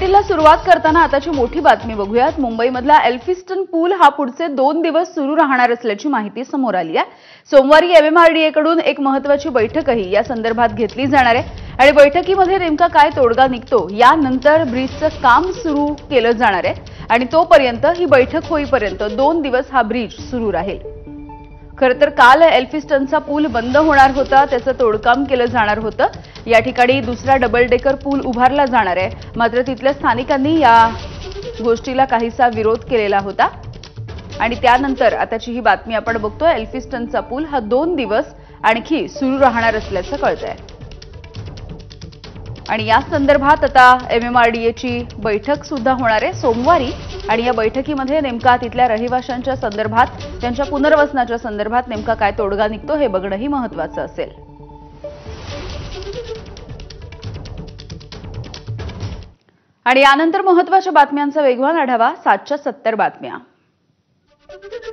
बुलेटिनला सुरुवात करताना आताची मोठी बातमी बघूयात। मुंबईमधला एल्फिस्टन पूल हा पुढचे 2 दिवस सुरू राहणार असल्याची माहिती समोर आली आहे। सोमवारी MMRDA कडून एक महत्त्वाची बैठकही या संदर्भात घेतली जाणार आहे आणि बैठकीमध्ये नेमका काय तोडगा निघतो यानंतर ब्रिजचं काम सुरू केलं जाणार आहे आणि तोपर्यंत ही बैठक होईपर्यंत 2 दिवस हा ब्रिज सुरू राहील। खरं तर काल एल्फिस्टनचा पूल बंद होणार होता, त्याचं तोडकाम केलं जाणार होतं। या ठिकाणी दुसरा डबल डेकर पूल उभारला जाणार आहे, मात्र तिथल्या स्थानिकांनी या गोष्टीला काहीसा विरोध केलेला होता आणि त्यानंतर आताची ही बातमी आपण बघतोय। एल्फिस्टनचा पूल हा 2 दिवस आणखी सुरू राहणार असल्याचं कळतंय आणि या संदर्भात आता MMRDAची बैठक सुद्धा होणार आहे सोमवारी आणि या बैठकीमध्ये नेमका तिथल्या रहिवाशांच्या संदर्भात, त्यांच्या पुनर्वसनाच्या संदर्भात नेमका काय तोडगा निघतो हे बघणंही महत्त्वाचं असेल। आणि यानंतर महत्त्वाच्या बातम्यांचा वेगवान आढावा 7च्या 70 बातम्या।